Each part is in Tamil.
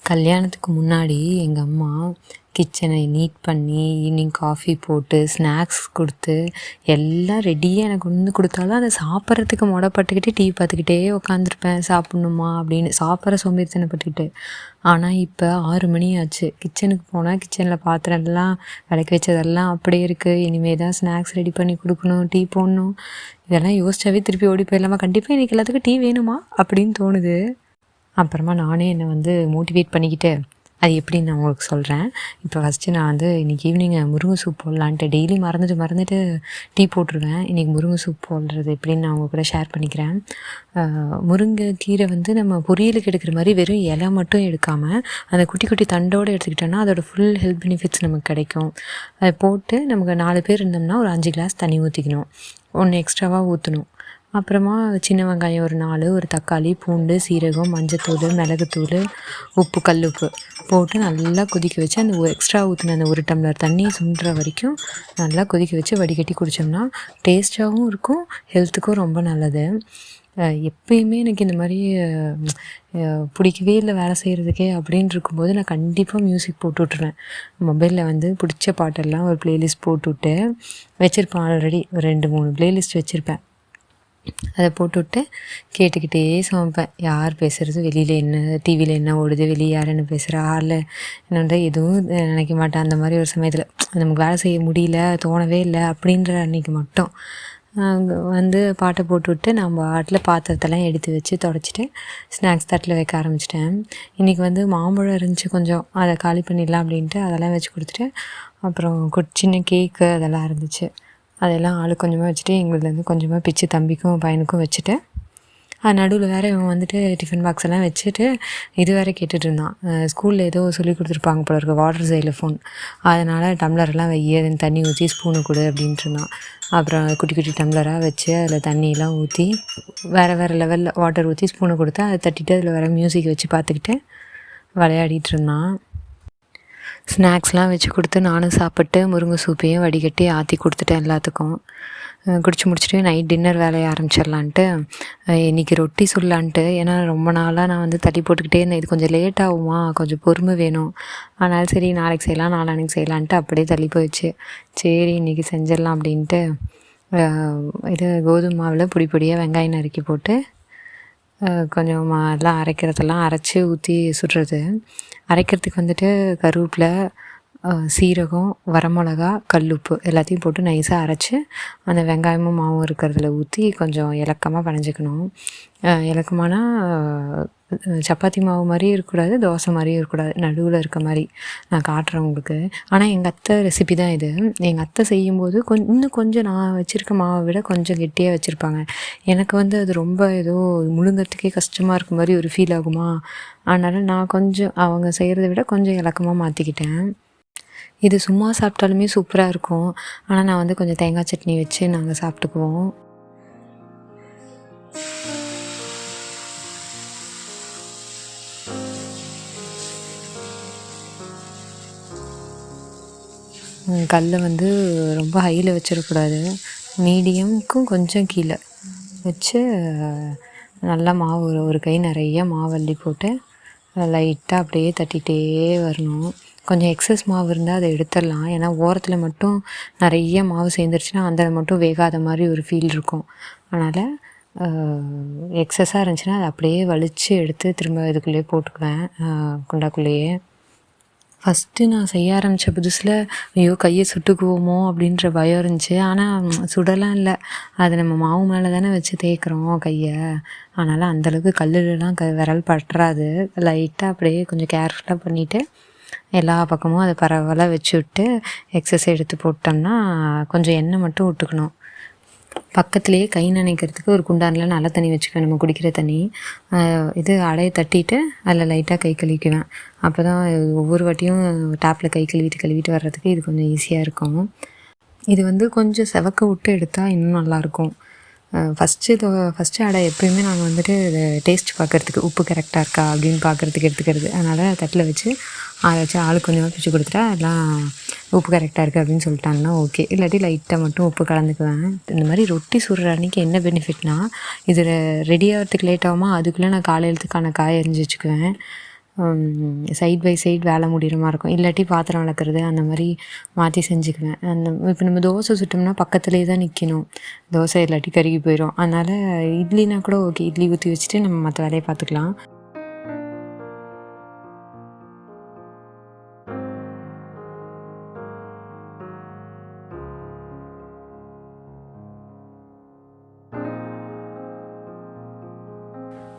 கல்யாணத்துக்கு முன்னாடி எங்கள் அம்மா கிச்சனை நீட் பண்ணி ஈவினிங் காஃபி போட்டு ஸ்நாக்ஸ் கொடுத்து எல்லாம் ரெடியாக எனக்கு வந்து கொடுத்தாலும் அதை சாப்பிட்றதுக்கு முடப்பட்டுக்கிட்டு டிவி பார்த்துக்கிட்டே உட்காந்துருப்பேன். சாப்பிட்ணுமா அப்படின்னு சாப்பிட்ற சோம்பேறித்தனப்பட்டுக்கிட்டு. ஆனால் இப்போ 6 மணி ஆச்சு. கிச்சனுக்கு போனால் கிச்சனில் பாத்திரம்லாம் விளக்கி வச்சதெல்லாம் அப்படியே இருக்குது. இனிமேல் தான் ஸ்நாக்ஸ் ரெடி பண்ணி கொடுக்கணும், டீ போடணும். இதெல்லாம் யோசிச்சாவே திருப்பி ஓடி போயிடலாமா, கண்டிப்பாக இன்றைக்கி எல்லாத்துக்கும் டீ வேணுமா அப்படின்னு தோணுது. அப்புறமா நானே என்னை வந்து மோட்டிவேட் பண்ணிக்கிட்டு அது எப்படின்னு நான் உங்களுக்கு சொல்கிறேன். இப்போ ஃபஸ்ட்டு நான் வந்து இன்றைக்கி ஈவினிங் முருங்கை சூப் போடலான்ட்டு டெய்லி மறந்துட்டு டீ போட்டுருவேன். இன்றைக்கி முருங்கை சூப் போடுறது எப்படின்னு நான் உங்கள் கூட ஷேர் பண்ணிக்கிறேன். முருங்கை கீரை வந்து நம்ம பொரியலுக்கு எடுக்கிற மாதிரி வெறும் இலை மட்டும் எடுக்காமல் அந்த குட்டி குட்டி தண்டோடு எடுத்துக்கிட்டோன்னா அதோட ஃபுல் ஹெல்த் பெனிஃபிட்ஸ் நமக்கு கிடைக்கும். அதை போட்டு நமக்கு 4 பேர் இருந்தோம்னா ஒரு 5 கிளாஸ் தண்ணி ஊற்றிக்கணும், 1 எக்ஸ்ட்ராவாக ஊற்றணும். அப்புறமா சின்ன வெங்காயம் ஒரு 4, ஒரு தக்காளி, பூண்டு, சீரகம், மஞ்சத்தூள், மிளகுத்தூள், உப்பு, கல்லுப்பு போட்டு நல்லா கொதிக்க வச்சு அந்த எக்ஸ்ட்ரா ஊற்றின அந்த 1 டம்ளர் தண்ணி சுண்டுற வரைக்கும் நல்லா கொதிக்க வச்சு வடிகட்டி குடித்தோம்னா டேஸ்ட்டாகவும் இருக்கும், ஹெல்த்துக்கும் ரொம்ப நல்லது. எப்பயுமே எனக்கு இந்த மாதிரி பிடிக்கவே இல்லை வேலை செய்கிறதுக்கே அப்படின்னு இருக்கும்போது நான் கண்டிப்பாக மியூசிக் போட்டு விட்ருவேன். மொபைலில் வந்து பிடிச்ச பாட்டெல்லாம் ஒரு ப்ளேலிஸ்ட் போட்டுவிட்டு வச்சுருப்பேன். ஆல்ரெடி ஒரு 2-3 ப்ளேலிஸ்ட் வச்சுருப்பேன். அதை போட்டுவிட்டு கேட்டுக்கிட்டே சமைப்பேன். யார் பேசுகிறது, வெளியில் என்ன, டிவியில் என்ன ஓடுது, வெளியே யார் என்ன பேசுகிறா, ஹாலில் என்னன்ற எதுவும் நினைக்க மாட்டேன். அந்த மாதிரி ஒரு சமயத்தில் நமக்கு வேலை செய்ய முடியல, தோணவே இல்லை அப்படின்ற அன்றைக்கி மட்டும் வந்து பாட்டை போட்டுவிட்டு நான் பாட்டில் பாத்திரத்தெல்லாம் எடுத்து வச்சு தொடச்சிட்டு ஸ்நாக்ஸ் தட்டில் வைக்க ஆரம்பிச்சிட்டேன். இன்றைக்கி வந்து மாம்பழம் இருந்துச்சு, கொஞ்சம் அதை காலி பண்ணிடலாம் அப்படின்ட்டு அதெல்லாம் வச்சு கொடுத்துட்டு அப்புறம் சின்ன கேக்கு அதெல்லாம் இருந்துச்சு. அதெல்லாம் ஆளுக்கு கொஞ்சமாக வச்சுட்டு எங்களுதுலேருந்து கொஞ்சமாக பிச்சு தம்பிக்கும் பையனுக்கும் வச்சுட்டு நடுவில் வேறு இவன் வந்துட்டு டிஃபன் பாக்ஸ் எல்லாம் வச்சுட்டு இது வேறு கேட்டுட்டு இருந்தான். ஸ்கூலில் ஏதோ சொல்லி கொடுத்துருப்பாங்க போல இருக்குது, வாட்டர் சைலோஃபோன். அதனால் டம்ளரெல்லாம் அதில் தண்ணி ஊற்றி ஸ்பூனு கொடு அப்படின்ட்டு இருந்தான். அப்புறம் குட்டி குட்டி டம்ளராக வச்சு அதில் தண்ணியெல்லாம் ஊற்றி வேறு லெவலில் வாட்டர் ஊற்றி ஸ்பூனை கொடுத்து அதை தட்டிட்டு அதில் வேறு மியூசிக் வச்சு பார்த்துக்கிட்டு விளையாடிட்டு இருந்தான். ஸ்நாக்ஸ்லாம் வச்சு கொடுத்து நானும் சாப்பிட்டு முருங்கை சூப்பையும் வடிகட்டி ஆற்றி கொடுத்துட்டேன் எல்லாத்துக்கும். குடிச்சு முடிச்சுட்டு நைட் டின்னர் வேலையை ஆரம்பிச்சிடலான்ட்டு இன்றைக்கி ரொட்டி சுடலான்ட்டு. ஏன்னா ரொம்ப நாளாக நான் வந்து தள்ளி போட்டுக்கிட்டே இருந்தேன், இது கொஞ்சம் லேட் ஆகுமா, கொஞ்சம் பொறுமை வேணும். அதனால் சரி நாளைக்கு செய்யலாம், நாளான்னைக்கு செய்யலான்ட்டு அப்படியே தள்ளி போயிடுச்சு. சரி இன்றைக்கி செஞ்சிடலாம் அப்படின்ட்டு இது கோதுமை மாவில் பொடி பொடியாக வெங்காயம் நறுக்கி போட்டு கொஞ்சம் எல்லாம் அரைக்கிறதெல்லாம் அரைச்சி ஊற்றி சுடுறது. அரைக்கிறதுக்கு வந்துட்டு கருவேப்பிலை, சீரகம், வரமிளகா, கல்லுப்பு எல்லாத்தையும் போட்டு நைஸாக அரைச்சி அந்த வெங்காயமும் மாவும் இருக்கிறதுல ஊற்றி கொஞ்சம் இலக்கமாக பிணைஞ்சிக்கணும். இலக்கமானா சப்பாத்தி மாவு மாதிரியும் இருக்கக்கூடாது, தோசை மாதிரியும் இருக்கக்கூடாது, நடுவில் இருக்க மாதிரி நான் காட்டுறேன் உங்களுக்கு. ஆனால் எங்கள் அத்தை ரெசிபி தான் இது. எங்கள் அத்தை செய்யும்போது இன்னும் கொஞ்சம் நான் வச்சுருக்க மாவை விட கொஞ்சம் கெட்டியாக வச்சுருப்பாங்க. எனக்கு வந்து அது ரொம்ப ஏதோ முழுங்கிறதுக்கே கஷ்டமாக இருக்க மாதிரி ஒரு ஃபீல் ஆகுமா, அதனால் நான் கொஞ்சம் அவங்க செய்கிறத விட கொஞ்சம் இலக்கமாக மாற்றிக்கிட்டேன். இது சும்மா சாப்பிட்டாலுமே சூப்பராக இருக்கும். ஆனால் நான் வந்து கொஞ்சம் தேங்காய் சட்னி வச்சு நாங்கள் சாப்பிட்டுக்குவோம். கல்லை வந்து ரொம்ப ஹையில் வச்சிடக்கூடாது, மீடியமுக்கும் கொஞ்சம் கீழே வச்சு நல்லா மாவு ஒரு கை நிறைய மாவு அள்ளி போட்டு லைட்டாக அப்படியே தட்டிகிட்டே வரணும். கொஞ்சம் எக்ஸஸ் மாவு இருந்தால் அதை எடுத்துடலாம். ஏன்னா ஓரத்தில் மட்டும் நிறைய மாவு சேர்ந்துருச்சுன்னா அந்த மட்டும் வேகாத மாதிரி ஒரு ஃபீல் இருக்கும். அதனால் எக்ஸஸாக இருந்துச்சுன்னா அதை அப்படியே வலித்து எடுத்து திரும்ப இதுக்குள்ளேயே போட்டுக்குவேன், குண்டாக்குள்ளேயே. ஃபஸ்ட்டு நான் செய்ய ஆரம்பித்த புதுசில் ஐயோ கையை சுட்டுக்குவோமோ அப்படின்ற பயம் இருந்துச்சு. ஆனால் சுடலாம் இல்லை, அது நம்ம மாவு மேலே தானே வச்சு தேய்க்கிறோம் கையை, அதனால் அந்தளவுக்கு கல்லுலலாம் விரல் பட்டுறாது. லைட்டாக அப்படியே கொஞ்சம் கேர்ஃபுல்லாக பண்ணிவிட்டு எல்லா பக்கமும் அதை பரவலாக வச்சு விட்டு எக்ஸஸ் எடுத்து போட்டோம்னா கொஞ்சம் எண்ணெய் மட்டும் விட்டுக்கணும். பக்கத்துலேயே கை நனைக்கிறதுக்கு ஒரு குண்டானில் நல்ல தண்ணி வச்சுக்குவேன், நம்ம குடிக்கிற தண்ணி. இது அடையை தட்டிட்டு அதில் லைட்டாக கை கழுவிக்குவேன். அப்போ தான் ஒவ்வொரு வாட்டியும் டேப்பில் கை கழுவிட்டு வர்றதுக்கு இது கொஞ்சம் ஈஸியாக இருக்கும். இது வந்து கொஞ்சம் செவக்க விட்டு எடுத்தால் இன்னும் நல்லாயிருக்கும். ஃபஸ்ட்டு அடை எப்போயுமே நாங்கள் வந்துட்டு டேஸ்ட் பார்க்குறதுக்கு உப்பு கரெக்டாக இருக்கா அப்படின்னு பார்க்குறதுக்கு எடுத்துக்கிறது. அதனால் தட்டில் வச்சு ஆளுக்கு கொஞ்சமாக பிச்சு கொடுத்துட்டா எல்லாம் உப்பு கரெக்டாக இருக்குது அப்படின்னு சொல்லிட்டாங்கன்னா ஓகே, இல்லாட்டி லைட்டாக மட்டும் உப்பு கலந்துக்குவேன். இந்த மாதிரி ரொட்டி சுடுற அன்றைக்கி என்ன பெனிஃபிட்னால் இது ரெடி ஆகிறதுக்கு லேட் ஆகுமா, அதுக்குள்ளே நான் காலையிலத்துக்கான காய் அரிஞ்சு வச்சுக்குவேன். சைட் பை சைட் வேலை முடிகிற மாதிரி இருக்கும். இல்லாட்டி பாத்திரம் விளக்குறது அந்த மாதிரி மாற்றி செஞ்சுக்குவேன். இப்போ நம்ம தோசை சுட்டோம்னா பக்கத்துலேயே தான் நிற்கணும். தோசை இல்லாட்டி கருகி போயிடும். அதனால் இட்லினா கூட ஓகே, இட்லி ஊற்றி வச்சுட்டு நம்ம மற்ற வேலையை பார்த்துக்கலாம்.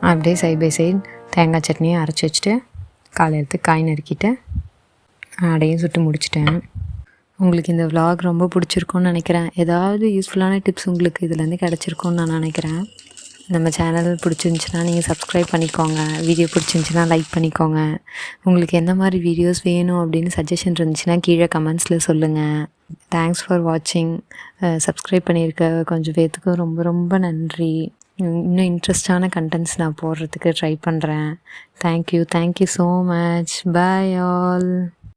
அப்படியே சைட் பை சைட் தேங்காய் சட்னியை அரைச்சி வச்சுட்டு காலையிலத்துக்கு காய் நறுக்கிட்டு அடையும் சுட்டு முடிச்சிட்டேன். உங்களுக்கு இந்த vlog ரொம்ப பிடிச்சிருக்கும்னு நினைக்கிறேன். ஏதாவது யூஸ்ஃபுல்லான டிப்ஸ் உங்களுக்கு இதுலேருந்து கிடச்சிருக்கும்னு நான் நினைக்கிறேன். நம்ம சேனல் பிடிச்சிருந்துச்சின்னா நீங்கள் சப்ஸ்கிரைப் பண்ணிக்கோங்க. வீடியோ பிடிச்சிருந்துச்சின்னா லைக் பண்ணிக்கோங்க. உங்களுக்கு எந்த மாதிரி வீடியோஸ் வேணும் அப்படின்னு சஜஷன் இருந்துச்சுன்னா கீழே கமெண்ட்ஸில் சொல்லுங்கள். தேங்க்ஸ் ஃபார் வாட்சிங். சப்ஸ்கிரைப் பண்ணியிருக்க கொஞ்சம் பேர்த்துக்கு ரொம்ப ரொம்ப நன்றி. இன்னும் இன்ட்ரெஸ்டான கண்டென்ட்ஸ் நான் போடுறதுக்கு ட்ரை பண்ணுறேன். Thank you so much. Bye all.